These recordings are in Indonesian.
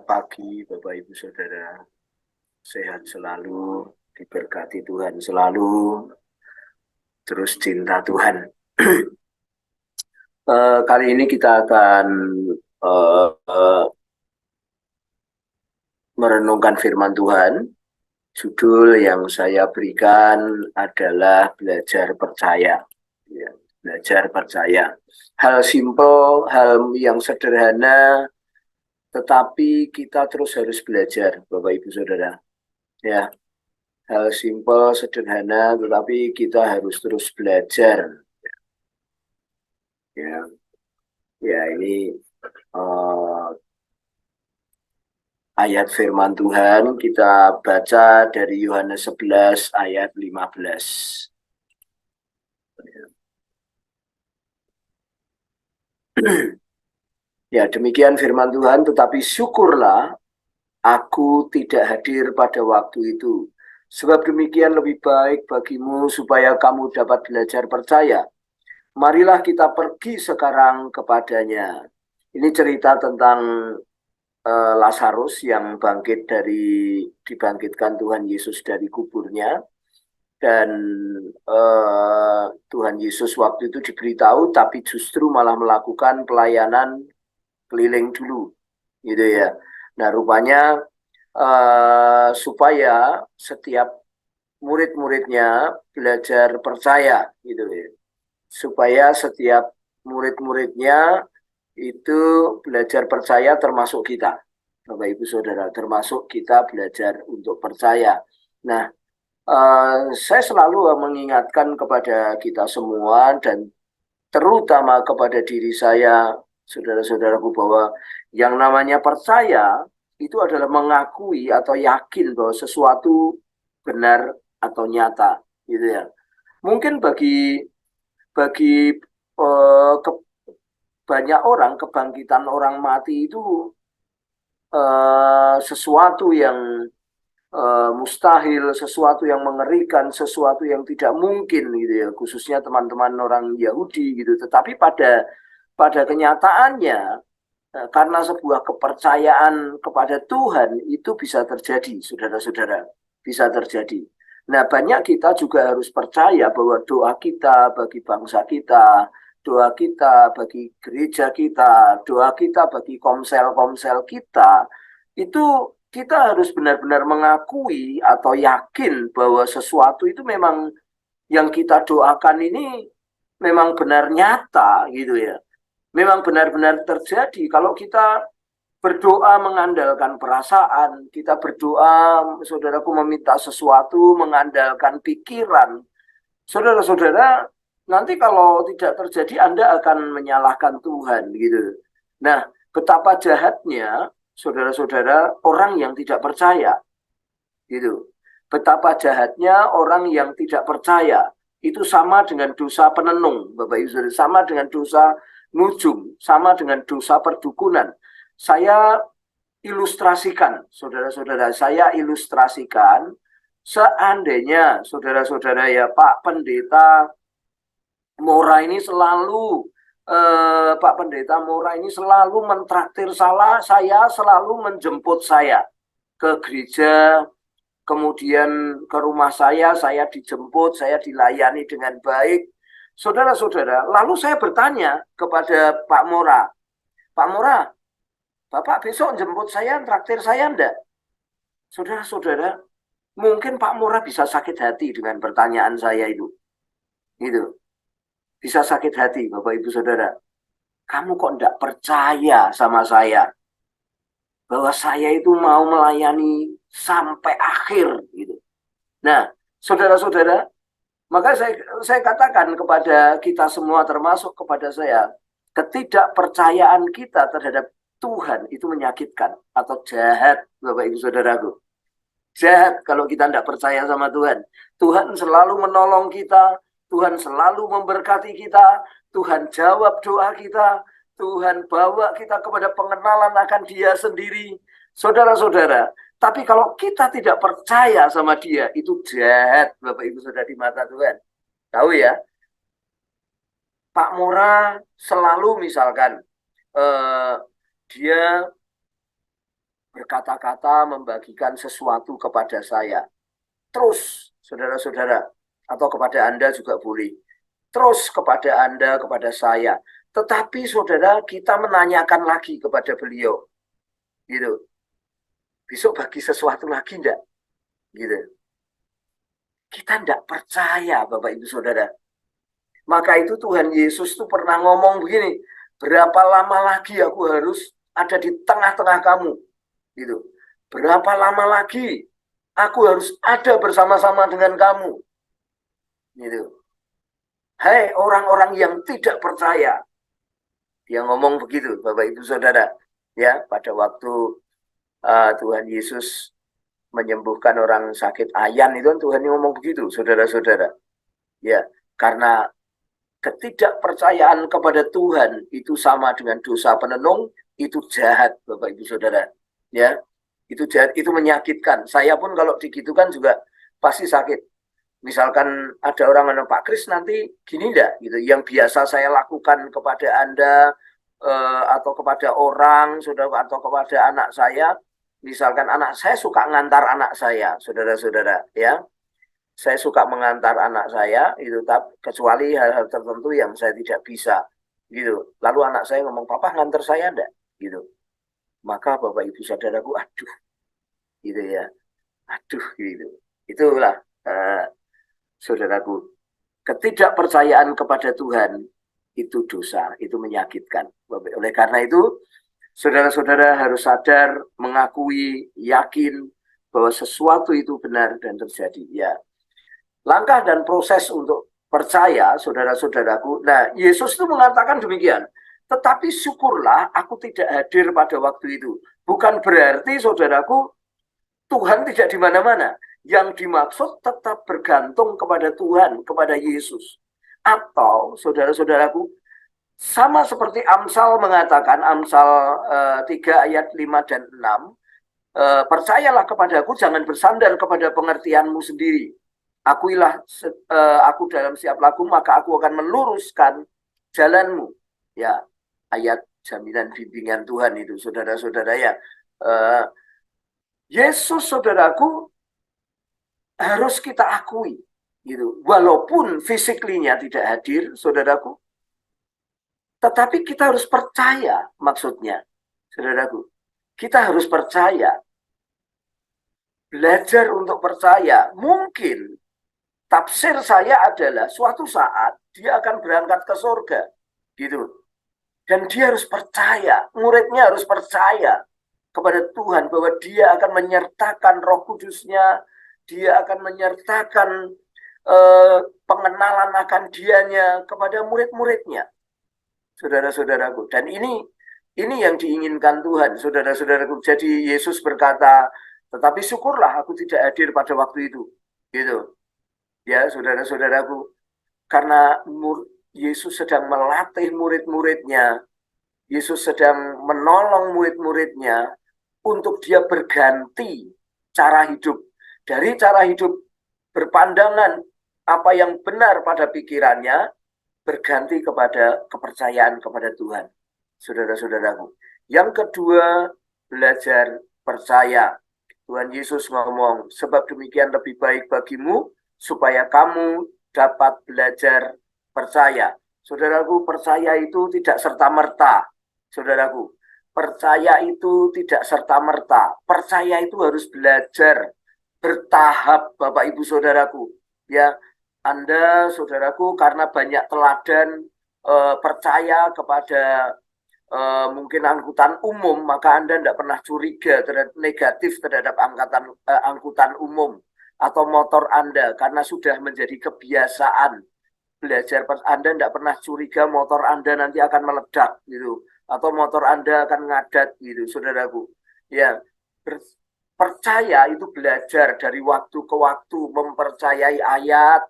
pagi, Bapak Ibu Saudara. Sehat selalu, diberkati Tuhan selalu, terus cinta Tuhan. Kali ini kita akan eh, eh, merenungkan firman Tuhan. Judul yang saya berikan adalah belajar percaya. Ya, belajar percaya. Hal simpel, hal yang sederhana, tetapi kita terus harus belajar, Bapak Ibu Saudara. Ya, hal simpel, sederhana, tetapi kita harus terus belajar. Ya, ya ini eh, ayat firman Tuhan kita baca dari Yohanes 11 ayat 15. Ya, demikian firman Tuhan, tetapi syukurlah aku tidak hadir pada waktu itu. Sebab demikian lebih baik bagimu supaya kamu dapat belajar percaya. Marilah kita pergi sekarang kepadanya. Ini cerita tentang Lazarus yang dibangkitkan Tuhan Yesus dari kuburnya, dan Tuhan Yesus waktu itu diberitahu tapi justru malah melakukan pelayanan keliling dulu, gitu ya. Nah, rupanya supaya setiap murid-muridnya belajar percaya, gitu ya. Supaya setiap murid-muridnya itu belajar percaya, termasuk kita, Bapak Ibu Saudara, termasuk kita belajar untuk percaya. Nah, saya selalu mengingatkan kepada kita semua dan terutama kepada diri saya, saudara-saudaraku, bahwa yang namanya percaya itu adalah mengakui atau yakin bahwa sesuatu benar atau nyata, gitu ya. Mungkin bagi bagi banyak orang, kebangkitan orang mati itu sesuatu yang mustahil, sesuatu yang mengerikan, sesuatu yang tidak mungkin, gitu ya, khususnya teman-teman orang Yahudi gitu. Tetapi pada kenyataannya, karena sebuah kepercayaan kepada Tuhan itu bisa terjadi, saudara-saudara, bisa terjadi. Nah, banyak kita juga harus percaya bahwa doa kita bagi bangsa kita, doa kita bagi gereja kita, doa kita bagi komsel-komsel kita, itu kita harus benar-benar mengakui atau yakin bahwa sesuatu itu memang yang kita doakan ini memang benar nyata, gitu ya. Memang benar-benar terjadi. Kalau kita berdoa mengandalkan perasaan, kita berdoa, saudaraku, meminta sesuatu mengandalkan pikiran, saudara-saudara, nanti kalau tidak terjadi Anda akan menyalahkan Tuhan, gitu. Nah, betapa jahatnya saudara-saudara orang yang tidak percaya, gitu. Betapa jahatnya orang yang tidak percaya. Itu sama dengan dosa penenung, Bapak Ibu Saudara, sama dengan dosa nujum, sama dengan dosa perdukunan. Saya ilustrasikan, saudara-saudara, saya ilustrasikan seandainya saudara-saudara, ya, Pak Pendeta Mora ini selalu Pak Pendeta Mora ini selalu mentraktir saya, selalu menjemput saya ke gereja, kemudian ke rumah saya dijemput, saya dilayani dengan baik. Saudara-saudara, lalu saya bertanya kepada Pak Mora, Pak Mora, Bapak besok jemput saya, traktir saya enggak? Saudara-saudara, mungkin Pak Mora bisa sakit hati dengan pertanyaan saya itu. Gitu. Bisa sakit hati, Bapak Ibu Saudara. Kamu kok enggak percaya sama saya? Bahwa saya itu mau melayani sampai akhir, gitu. Nah, saudara-saudara, maka saya katakan kepada kita semua, termasuk kepada saya, ketidakpercayaan kita terhadap Tuhan itu menyakitkan atau jahat, Bapak Ibu Saudaraku. Jahat kalau kita tidak percaya sama Tuhan. Tuhan selalu menolong kita, Tuhan selalu memberkati kita, Tuhan jawab doa kita, Tuhan bawa kita kepada pengenalan akan Dia sendiri. Saudara-saudara, tapi kalau kita tidak percaya sama Dia, itu jahat, Bapak Ibu Saudara, di mata Tuhan. Tahu ya, Pak Mora selalu misalkan dia berkata-kata, membagikan sesuatu kepada saya. Terus, saudara-saudara, atau kepada Anda juga boleh. Terus kepada Anda, kepada saya. Tetapi saudara, kita menanyakan lagi kepada beliau. Gitu. Besok bagi sesuatu lagi enggak? Gitu. Kita enggak percaya, Bapak Ibu Saudara. Maka itu Tuhan Yesus tuh pernah ngomong begini, berapa lama lagi aku harus ada di tengah-tengah kamu? Gitu. Berapa lama lagi aku harus ada bersama-sama dengan kamu? Gitu. Hai orang-orang yang tidak percaya. Dia ngomong begitu, Bapak Ibu Saudara. Ya, pada waktu Tuhan Yesus menyembuhkan orang sakit ayan itu Tuhan ngomong begitu, saudara-saudara. Ya, karena ketidakpercayaan kepada Tuhan itu sama dengan dosa penenung, itu jahat, Bapak Ibu Saudara. Ya, itu jahat, itu menyakitkan. Saya pun kalau digitukan juga pasti sakit. Misalkan ada orang ngomong, Pak Kris nanti gini enggak gitu, yang biasa saya lakukan kepada Anda atau kepada orang, saudara, atau kepada anak saya. Misalkan anak saya suka ngantar anak saya, saudara-saudara, ya. Saya suka mengantar anak saya, itu kecuali hal-hal tertentu yang saya tidak bisa, gitu. Lalu anak saya ngomong, Papa ngantar saya enggak? Gitu. Maka Bapak Ibu Saudaraku, aduh, gitu ya. Aduh, gitu. Itulah, saudaraku, ketidakpercayaan kepada Tuhan itu dosa, itu menyakitkan. Oleh karena itu, saudara-saudara harus sadar, mengakui, yakin bahwa sesuatu itu benar dan terjadi. Ya, langkah dan proses untuk percaya, saudara-saudaraku. Nah, Yesus itu mengatakan demikian. Tetapi syukurlah aku tidak hadir pada waktu itu. Bukan berarti, saudaraku, Tuhan tidak di mana-mana. Yang dimaksud tetap bergantung kepada Tuhan, kepada Yesus. Atau, saudara-saudaraku, sama seperti Amsal mengatakan, Amsal 3 ayat 5 dan 6, percayalah kepadaku, jangan bersandar kepada pengertianmu sendiri. Akuilah aku dalam siap laku, maka aku akan meluruskan jalanmu. Ya, ayat jaminan bimbingan Tuhan itu, saudara-saudara ya. Yesus, saudaraku, harus kita akui, gitu. Walaupun fisiklinya tidak hadir, saudaraku, tetapi kita harus percaya, maksudnya, saudaraku. Kita harus percaya, belajar untuk percaya. Mungkin tafsir saya adalah suatu saat dia akan berangkat ke surga, gitu. Dan dia harus percaya, muridnya harus percaya kepada Tuhan bahwa dia akan menyertakan Roh Kudusnya, dia akan menyertakan pengenalan akan dianya kepada murid-muridnya, saudara-saudaraku. Dan ini yang diinginkan Tuhan, saudara-saudaraku. Jadi Yesus berkata, tetapi syukurlah aku tidak hadir pada waktu itu, gitu. Ya, saudara-saudaraku, karena Yesus sedang melatih murid-muridnya, Yesus sedang menolong murid-muridnya untuk dia berganti cara hidup. Dari cara hidup berpandangan apa yang benar pada pikirannya, berganti kepada kepercayaan kepada Tuhan, saudara-saudaraku. Yang kedua, belajar percaya. Tuhan Yesus ngomong, sebab demikian lebih baik bagimu, supaya kamu dapat belajar percaya. Saudaraku, percaya itu tidak serta-merta. Saudaraku, percaya itu tidak serta-merta. Percaya itu harus belajar bertahap, Bapak Ibu Saudaraku. Ya, Anda, saudaraku, karena banyak teladan percaya kepada mungkin angkutan umum, maka Anda tidak pernah curiga negatif terhadap angkutan umum atau motor Anda, karena sudah menjadi kebiasaan belajar. Anda tidak pernah curiga motor Anda nanti akan meledak, gitu, atau motor Anda akan ngadat, gitu, saudaraku. Ya, percaya itu belajar dari waktu ke waktu, mempercayai ayat,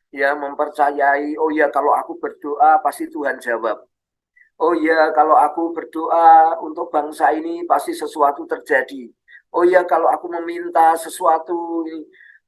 ya, mempercayai, oh ya, kalau aku berdoa pasti Tuhan jawab. Oh ya, kalau aku berdoa untuk bangsa ini pasti sesuatu terjadi. Oh ya, kalau aku meminta sesuatu,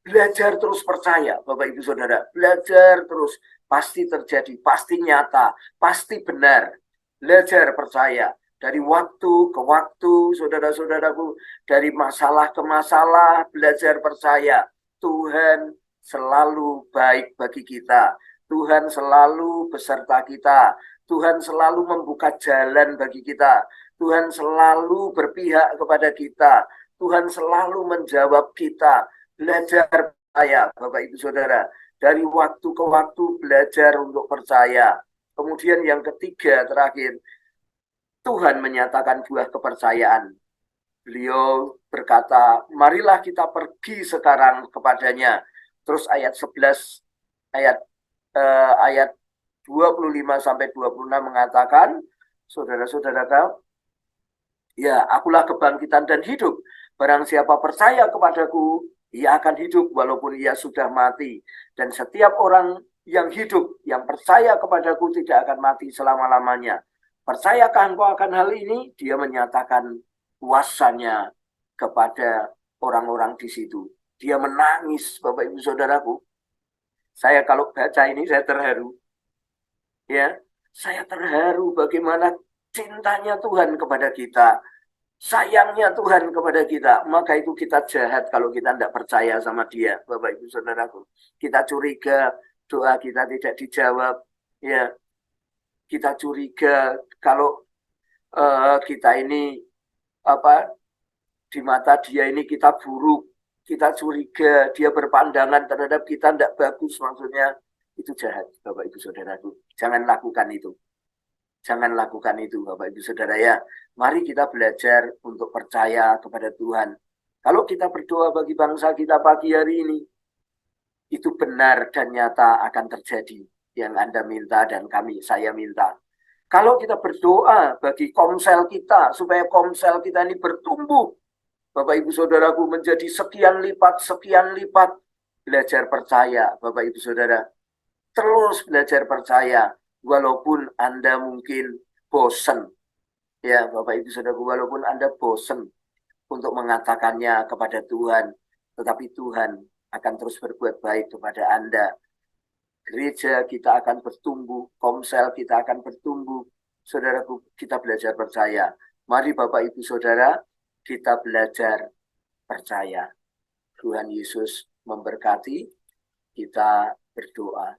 belajar terus percaya, Bapak Ibu Saudara. Belajar terus, pasti terjadi, pasti nyata, pasti benar. Belajar percaya. Dari waktu ke waktu, saudara-saudaraku, dari masalah ke masalah, belajar percaya. Tuhan selalu baik bagi kita. Tuhan selalu beserta kita. Tuhan selalu membuka jalan bagi kita. Tuhan selalu berpihak kepada kita. Tuhan selalu menjawab kita. Belajar percaya, Bapak Ibu Saudara. Dari waktu ke waktu belajar untuk percaya. Kemudian yang ketiga, terakhir, Tuhan menyatakan buah kepercayaan. Beliau berkata, marilah kita pergi sekarang kepadanya. Terus ayat 11, ayat 25 sampai 26 mengatakan, saudara-saudara, ya, akulah kebangkitan dan hidup. Barang siapa percaya kepadaku, ia akan hidup walaupun ia sudah mati. Dan setiap orang yang hidup, yang percaya kepadaku tidak akan mati selama-lamanya. Percayakah engkau akan hal ini? Dia menyatakan kuasanya kepada orang-orang di situ. Dia menangis, Bapak Ibu Saudaraku. Saya kalau baca ini saya terharu. Ya, saya terharu bagaimana cintanya Tuhan kepada kita. Sayangnya Tuhan kepada kita, maka itu kita jahat kalau kita tidak percaya sama Dia, Bapak Ibu Saudaraku. Kita curiga doa kita tidak dijawab, ya. Kita curiga kalau kita ini di mata Dia ini kita buruk, kita curiga Dia berpandangan terhadap kita tidak bagus, maksudnya itu jahat, Bapak Ibu Saudaraku. Jangan lakukan itu. Jangan lakukan itu, Bapak Ibu Saudara ya. Mari kita belajar untuk percaya kepada Tuhan. Kalau kita berdoa bagi bangsa kita pagi hari ini, itu benar dan nyata akan terjadi yang Anda minta dan saya minta. Kalau kita berdoa bagi komsel kita, supaya komsel kita ini bertumbuh, Bapak Ibu Saudaraku, menjadi sekian lipat, belajar percaya, Bapak Ibu Saudara. Terus belajar percaya, walaupun Anda mungkin bosan. Ya, Bapak Ibu Saudaraku, walaupun Anda bosan untuk mengatakannya kepada Tuhan, tetapi Tuhan akan terus berbuat baik kepada Anda. Gereja kita akan bertumbuh, komsel kita akan bertumbuh. Saudaraku, kita belajar percaya. Mari Bapak Ibu Saudara, kita belajar percaya. Tuhan Yesus memberkati, kita berdoa.